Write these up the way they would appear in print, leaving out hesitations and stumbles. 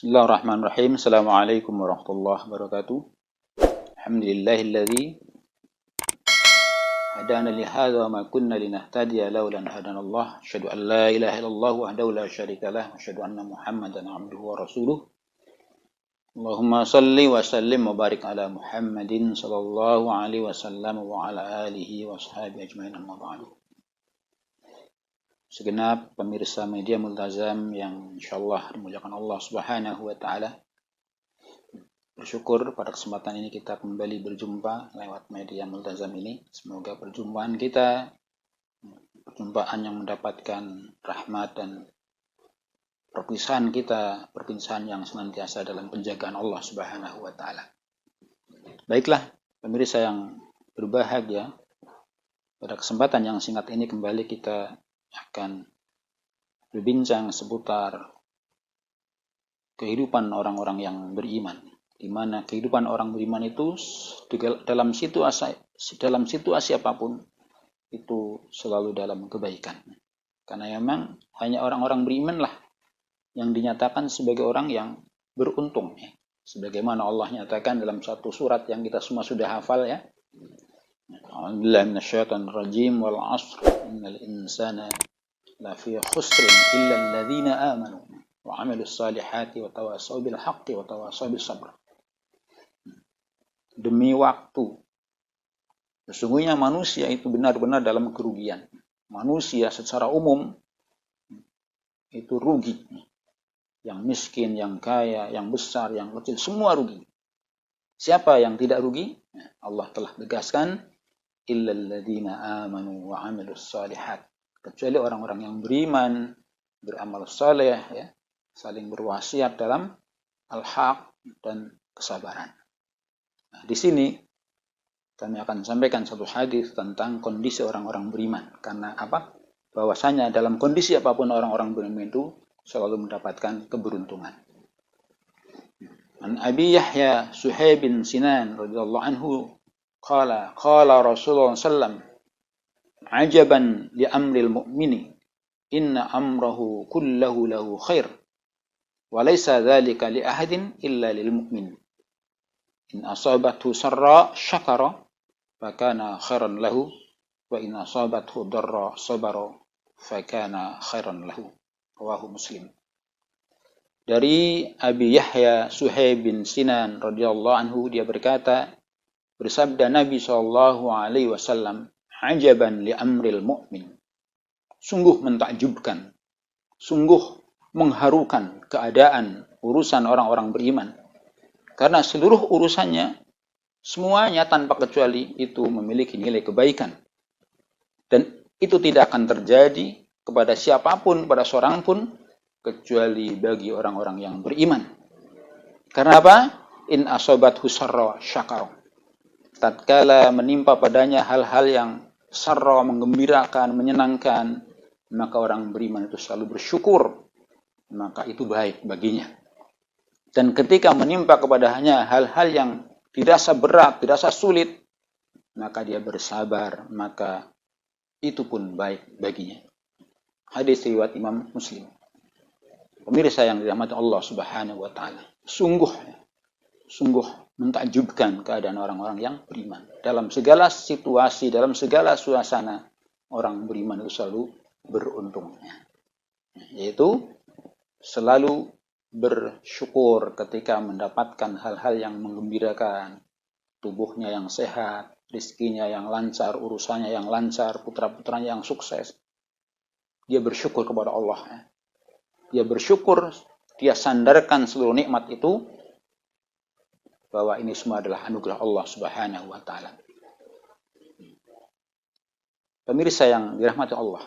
Bismillahirrahmanirrahim. Assalamualaikum warahmatullahi wabarakatuh. Alhamdulillahilladzi hadana li hadza wa ma kunna linahtadiya laula an hadanallah. Asyhadu an la ilaha illallah wahdahu la syarika lah wa asyhadu anna Muhammadan abduhu wa rasuluh. Allahumma shalli wa sallim wa barik ala Muhammadin sallallahu alaihi wasallam wa ala alihi wa ashabihi ajmain, amma ba'du. Segenap pemirsa media Multazam yang insyaallah dimuliakan Allah Subhanahu wa taala. Bersyukur pada kesempatan ini kita kembali berjumpa lewat media Multazam ini. Semoga perjumpaan kita perjumpaan yang mendapatkan rahmat dan perpisahan kita perpisahan yang senantiasa dalam penjagaan Allah Subhanahu wa taala. Baiklah, pemirsa yang berbahagia, pada kesempatan yang singkat ini kembali kita akan berbincang seputar kehidupan orang-orang yang beriman, di mana kehidupan orang beriman itu dalam situasi apapun itu selalu dalam kebaikan. Karena memang hanya orang-orang beriman lah yang dinyatakan sebagai orang yang beruntung, ya. Sebagaimana Allah nyatakan dalam satu surat yang kita semua sudah hafal, ya. A'udzubillahi minasyaitonir rajim, wal 'ashr innal insana lafi khusrin illa alladzina amanu wa 'amilus salihati wa tawassaw bil haqqi wa tawassaw bis sabr. Demi waktu, sesungguhnya manusia itu benar-benar dalam kerugian. Manusia secara umum itu rugi. Yang miskin, yang kaya, yang besar, yang kecil, semua rugi. Siapa yang tidak rugi? Allah telah tegaskan, illal ladzina amanu wa 'amilus shalihat. Kecuali orang-orang yang beriman, beramal saleh, ya, saling berwasiat dalam al-haq dan kesabaran. Nah, di sini kami akan sampaikan satu hadis tentang kondisi orang-orang beriman. Karena apa? Bahwasanya dalam kondisi apapun orang-orang beriman itu selalu mendapatkan keberuntungan. An Abi Yahya Suhaib bin Sinan radhiyallahu anhu qala Rasulullah sallam ajaban li amril mu'mini inna amrahu kullahu lahu khair wa laysa dzalika li ahadin illa lil mu'min in asabathu sarra syakara fakana khairan lahu wa in asabathu darra sabara fakana khairan lahu. Rawahu Muslim. Dari Abi Yahya Suhaib bin Sinan radhiyallahu anhu, dia berkata, bersabda Nabi sallallahu alaihi wasallam, ajaban li amril mu'min. Sungguh mentakjubkan, sungguh mengharukan keadaan urusan orang-orang beriman. Karena seluruh urusannya semuanya tanpa kecuali itu memiliki nilai kebaikan. Dan itu tidak akan terjadi kepada siapapun, pada seorang pun, kecuali bagi orang-orang yang beriman. Karena apa? In asobathu sarra syakara. Tatkala menimpa padanya hal-hal yang sarra, menggembirakan, menyenangkan, maka orang beriman itu selalu bersyukur. Maka itu baik baginya. Dan ketika menimpa kepadanya hal-hal yang dirasa berat, dirasa sulit, maka dia bersabar, maka itu pun baik baginya. Hadis riwayat Imam Muslim. Pemirsa yang dirahmati Allah Subhanahu wa taala, sungguh mentakjubkan keadaan orang-orang yang beriman. Dalam segala situasi, dalam segala suasana, orang beriman itu selalu beruntung. Yaitu selalu bersyukur ketika mendapatkan hal-hal yang menggembirakan, tubuhnya yang sehat, rezekinya yang lancar, urusannya yang lancar, putra-putranya yang sukses. Dia bersyukur kepada Allah. Dia bersyukur, dia sandarkan seluruh nikmat itu bahwa ini semua adalah anugerah Allah Subhanahu wa taala. Pemirsa yang dirahmati Allah,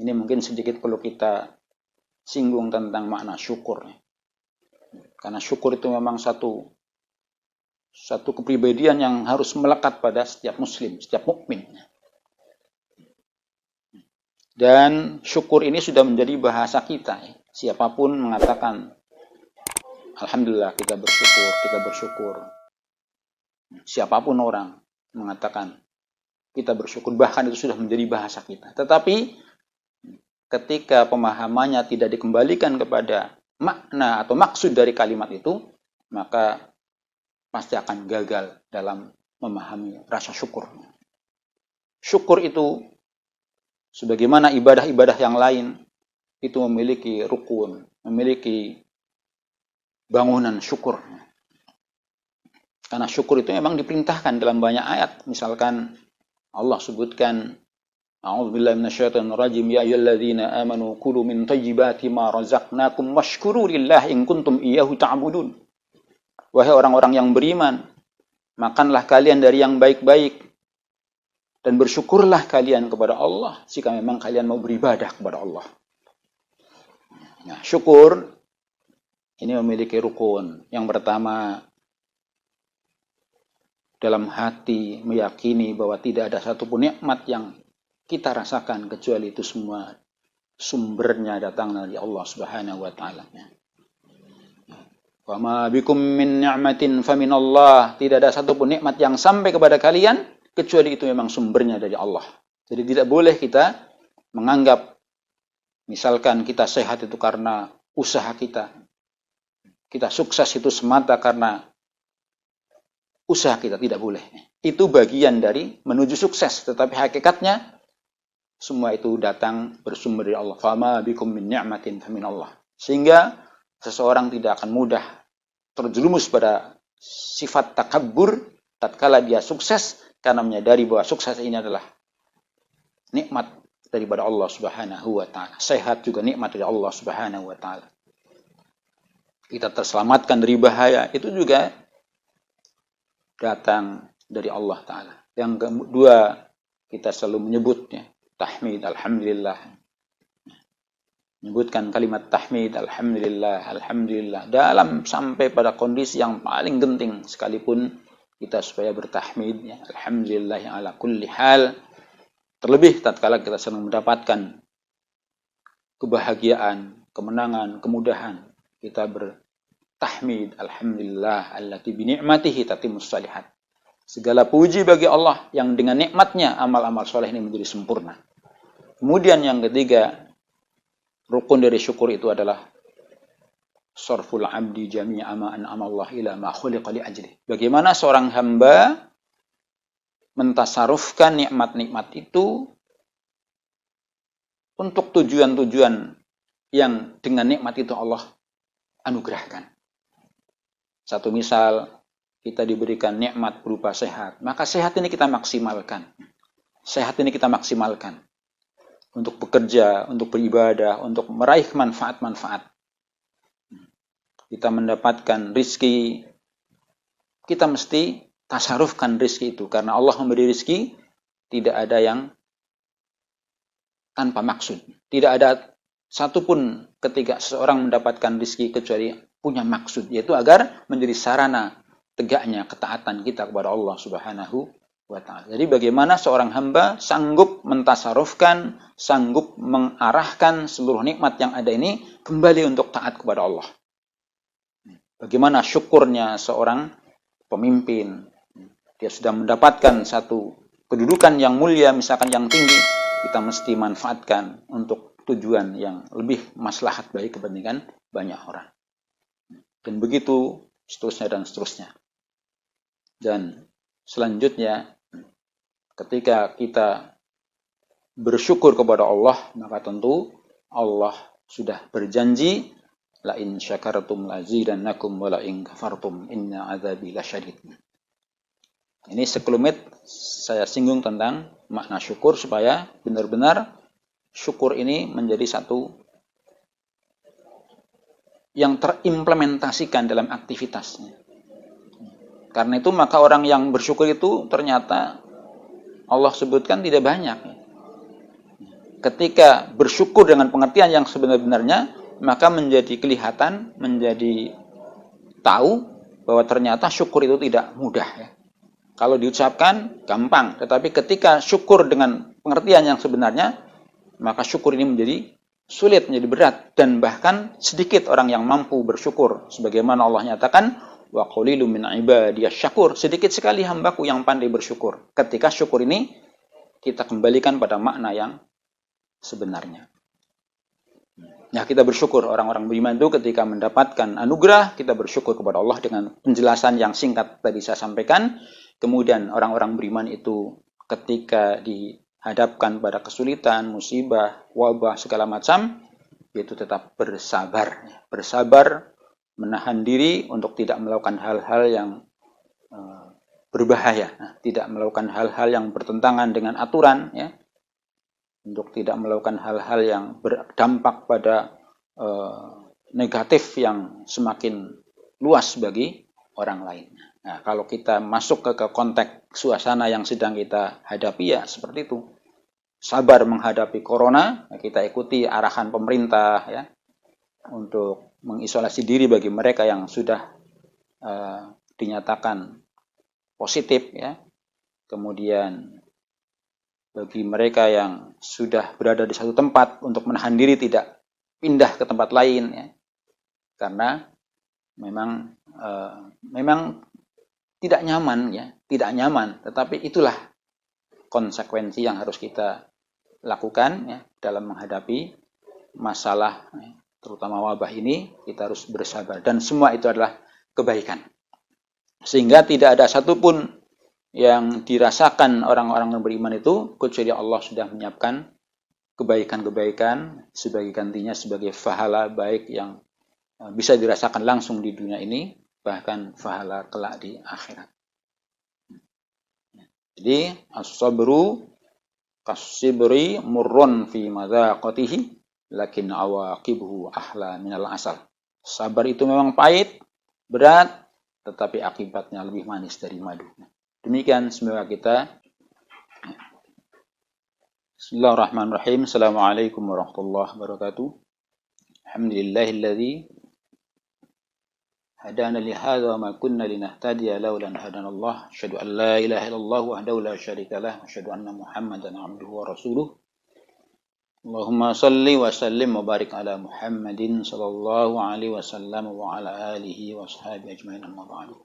ini mungkin sedikit perlu kita singgung tentang makna syukur. Karena syukur itu memang satu kepribadian yang harus melekat pada setiap muslim, setiap mukmin. Dan syukur ini sudah menjadi bahasa kita. Siapapun mengatakan, alhamdulillah, kita bersyukur. Siapapun orang mengatakan, kita bersyukur, bahkan itu sudah menjadi bahasa kita. Tetapi ketika pemahamannya tidak dikembalikan kepada makna atau maksud dari kalimat itu, maka pasti akan gagal dalam memahami rasa syukur. Syukur itu, sebagaimana ibadah-ibadah yang lain, itu memiliki rukun, memiliki bangunan syukur. Karena syukur itu memang diperintahkan dalam banyak ayat. Misalkan Allah sebutkan, A'udzubillahi minasyaitonir rajim, ya ayyuhalladzina amanu kulu min thayyibati ma razaqnakum washkuru lillahi in kuntum iyyahu ta'budun. Wahai orang-orang yang beriman, makanlah kalian dari yang baik-baik dan bersyukurlah kalian kepada Allah jika memang kalian mau beribadah kepada Allah. Nah, syukur ini memiliki rukun. Yang pertama, dalam hati meyakini bahwa tidak ada satupun nikmat yang kita rasakan kecuali itu semua sumbernya datang dari Allah Subhanahu wa taala. Wa ma bikum min ni'matin faminallah. Tidak ada satupun nikmat yang sampai kepada kalian kecuali itu memang sumbernya dari Allah. Jadi tidak boleh kita menganggap misalkan kita sehat itu karena usaha kita. Kita sukses itu semata karena usaha kita, tidak boleh. Itu bagian dari menuju sukses, tetapi hakikatnya semua itu datang bersumber dari Allah. Fama bikum min ni'matin faminallah. Sehingga seseorang tidak akan mudah terjerumus pada sifat takabbur tatkala dia sukses, karena menyadari bahwa sukses ini adalah nikmat daripada Allah Subhanahu wa taala. Sehat juga nikmat dari Allah Subhanahu wa taala. Kita terselamatkan dari bahaya itu juga datang dari Allah taala. Yang kedua, kita selalu menyebutnya tahmid, alhamdulillah. Menyebutkan kalimat tahmid, alhamdulillah, alhamdulillah. Dalam sampai pada kondisi yang paling genting sekalipun kita supaya bertahmid, ya, alhamdulillah yang ala kulli hal. Terlebih tatkala kita sedang mendapatkan kebahagiaan, kemenangan, kemudahan. Kita bertahmid, alhamdulillah, allati bi ni'matihi tatimmus shalihat. Segala puji bagi Allah yang dengan nikmatnya amal-amal soleh ini menjadi sempurna. Kemudian yang ketiga, rukun dari syukur itu adalah sarful abdi jami'a ma an'ama Allah ila ma khuliqa li ajli. Bagaimana seorang hamba mentasarufkan nikmat-nikmat itu untuk tujuan-tujuan yang dengan nikmat itu Allah anugerahkan. Satu misal, kita diberikan nikmat berupa sehat, maka sehat ini kita maksimalkan. Sehat ini kita maksimalkan untuk bekerja, untuk beribadah, untuk meraih manfaat-manfaat. Kita mendapatkan rizki, kita mesti tasarufkan rizki itu. Karena Allah memberi rizki, tidak ada yang tanpa maksud. Tidak ada satupun ketika seseorang mendapatkan rizki kecuali punya maksud, yaitu agar menjadi sarana tegaknya ketaatan kita kepada Allah Subhanahu wa ta'ala. Jadi bagaimana seorang hamba sanggup mentasarufkan, sanggup mengarahkan seluruh nikmat yang ada ini kembali untuk taat kepada Allah. Bagaimana syukurnya seorang pemimpin. Dia sudah mendapatkan satu kedudukan yang mulia, misalkan yang tinggi, kita mesti manfaatkan untuk tujuan yang lebih maslahat bagi kepentingan banyak orang. Dan begitu seterusnya dan seterusnya. Dan selanjutnya, ketika kita bersyukur kepada Allah, maka tentu Allah sudah berjanji, la in syakartum lazidannakum wa la in kafartum inna adzabi lasyadid. Ini sekelumit saya singgung tentang makna syukur supaya benar-benar syukur ini menjadi satu yang terimplementasikan dalam aktivitasnya. Karena itu maka orang yang bersyukur itu ternyata Allah sebutkan tidak banyak. Ketika bersyukur dengan pengertian yang sebenar-benarnya, maka menjadi kelihatan, menjadi tahu bahwa ternyata syukur itu tidak mudah. Ya. Kalau diucapkan gampang, tetapi ketika syukur dengan pengertian yang sebenarnya, maka syukur ini menjadi sulit, menjadi berat, dan bahkan sedikit orang yang mampu bersyukur. Sebagaimana Allah nyatakan, wa qalilun min ibadiyasy syakur, sedikit sekali hambaku yang pandai bersyukur. Ketika syukur ini kita kembalikan pada makna yang sebenarnya. Nah, kita bersyukur orang-orang beriman itu ketika mendapatkan anugerah, kita bersyukur kepada Allah dengan penjelasan yang singkat tadi saya sampaikan. Kemudian orang-orang beriman itu ketika dihadapkan pada kesulitan, musibah, wabah, segala macam, yaitu tetap bersabar. Bersabar, menahan diri untuk tidak melakukan hal-hal yang berbahaya. Tidak melakukan hal-hal yang bertentangan dengan aturan, ya. Untuk tidak melakukan hal-hal yang berdampak pada negatif yang semakin luas bagi orang lain. Nah, kalau kita masuk ke konteks suasana yang sedang kita hadapi, ya seperti itu. Sabar menghadapi corona, kita ikuti arahan pemerintah, ya, untuk mengisolasi diri bagi mereka yang sudah dinyatakan positif, ya. Kemudian bagi mereka yang sudah berada di satu tempat untuk menahan diri tidak pindah ke tempat lain, ya. Karena memang tidak nyaman, ya, tidak nyaman. Tetapi itulah konsekuensi yang harus kita lakukan, ya, dalam menghadapi masalah, ya, terutama wabah ini. Kita harus bersabar dan semua itu adalah kebaikan. Sehingga tidak ada satupun yang dirasakan orang-orang yang beriman itu kecuali Allah sudah menyiapkan kebaikan-kebaikan sebagai gantinya, sebagai pahala baik yang bisa dirasakan langsung di dunia ini, bahkan pahala kelak di akhirat. Jadi as-sabru kas-sibri murrun fi madzaqatihi lakin awaqibuhu ahla minal asal. Sabar itu memang pahit, berat, tetapi akibatnya lebih manis dari madu. Demikian semoga kita. Bismillahirrahmanirrahim. Assalamualaikum warahmatullahi wabarakatuh. Alhamdulillahilladzi hadana li hadza wa ma kunna linahtadiya laula an hadanallah. Asyhadu an la ilaha illallah wahdahu la syarika lah wa asyhadu anna Muhammadan abduhu wa rasuluh. Allahumma salli wa sallim wa barik ala Muhammadin sallallahu alaihi wasallam wa ala alihi wa sahbihi ajmain amma ba'du.